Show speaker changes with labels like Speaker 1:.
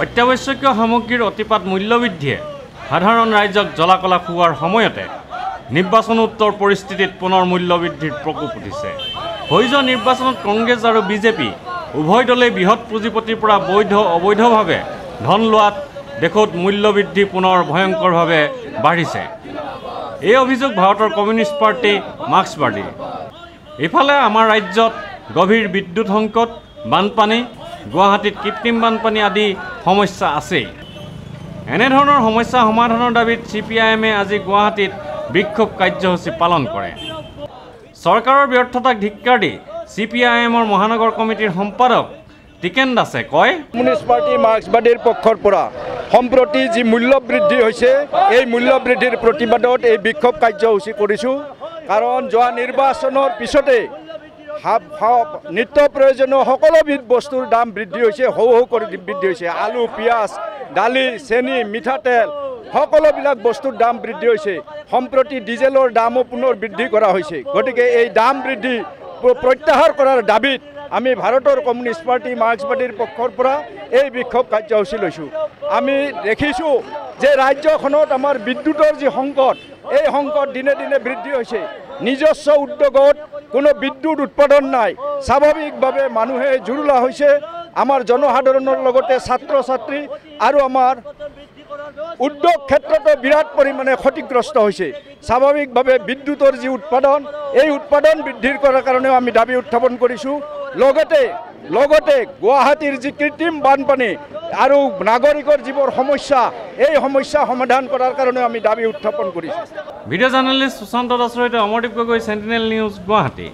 Speaker 1: অত্যাৱশ্যকীয় সামগ্ৰীৰ অতিপাত মূল্যবৃদ্ধিয়ে সাধাৰণ ৰাইজক জ্বলাকলা খুওৱাৰ সময়তে নিৰ্বাচনোত্তৰ পৰিস্থিতিত পুনৰ মূল্যবৃদ্ধিৰ প্ৰকোপ উঠিছে। হৈ যোৱা নিৰ্বাচনত কংগ্ৰেছ আৰু বিজেপি উভয় দলেই বৃহৎ পুঁজিপতিৰ পৰা বৈধ অবৈধভাৱে ধন লোৱাত দেশত মূল্যবৃদ্ধি পুনৰ ভয়ংকৰভাৱে বাঢ়িছে। এই অভিযোগ ভাৰতৰ কমিউনিষ্ট পাৰ্টি মাৰ্ক্সবাদীৰ। ইফালে আমাৰ ৰাজ্যত গভীৰ বিদ্যুৎ সংকট, বানপানী, গুৱাহাটীত কৃত্ৰিম বানপানী আদি সমস্যা আছেই। এনেধৰণৰ সমস্যা সমাধানৰ দাবীত CPIMে আজি গুৱাহাটীত বিক্ষোভ কাৰ্যসূচী পালন কৰে। চৰকাৰৰ ব্যৰ্থতাক ধিক্কাৰ দি CPIMৰ মহানগৰ কমিটিৰ সম্পাদক টিকেন দাসে কয়,
Speaker 2: কমিউনিষ্ট পাৰ্টি মাৰ্ক্সবাদীৰ পক্ষৰ পৰা সম্প্ৰতি যি মূল্য বৃদ্ধি হৈছে এই মূল্য বৃদ্ধিৰ প্ৰতিবাদত এই বিক্ষোভ কাৰ্যসূচী কৰিছোঁ। কাৰণ যোৱা নিৰ্বাচনৰ পিছতে নিত্য প্ৰয়োজনীয় সকলোবিধ বস্তুৰ দাম বৃদ্ধি হৈছে, হৌ কৰি বৃদ্ধি হৈছে। আলু, পিঁয়াজ, দালি, চেনি, মিঠাতেল সকলোবিলাক বস্তুৰ দাম বৃদ্ধি হৈছে। সম্প্ৰতি ডিজেলৰ দামো পুনৰ বৃদ্ধি কৰা হৈছে। গতিকে এই দাম বৃদ্ধি প্ৰত্যাহাৰ কৰাৰ দাবীত আমি ভাৰতৰ কমিউনিষ্ট পাৰ্টি মাৰ্ক্সবাদীৰ পক্ষৰ পৰা এই বিক্ষোভ কাৰ্যসূচী লৈছোঁ। আমি দেখিছোঁ যে ৰাজ্যখনত আমাৰ বিদ্যুতৰ যি সংকট, এই সংকট দিনে দিনে বৃদ্ধি হৈছে। নিজস্ব উদ্যোগত কোনো বিদ্যুৎ উৎপাদন নাই। স্বাভাৱিকভাৱে মানুহে জুৰুলা হৈছে। আমাৰ জনসাধাৰণৰ লগতে ছাত্ৰ ছাত্ৰী আৰু আমাৰ উদ্যোগ ক্ষেত্ৰতো বিৰাট পৰিমাণে ক্ষতিগ্ৰস্ত হৈছে। স্বাভাৱিকভাৱে বিদ্যুতৰ যি উৎপাদন, এই উৎপাদন বৃদ্ধিৰ কৰাৰ কাৰণেও আমি দাবী উত্থাপন কৰিছোঁ। লগতে গুৱাহাটীৰ যি কৃত্ৰিম বানপানী আৰু নাগৰিকৰ যিবোৰ সমস্যা, এই সমস্যা সমাধান কৰাৰ কাৰণেও আমি দাবী উত্থাপন কৰিছোঁ।
Speaker 1: ভিডিঅ' জাৰ্নেলিষ্ট সুশান্ত দাসৰ সৈতে অমৰদীপ গগৈ, চেণ্টিনেল নিউজ, গুৱাহাটী।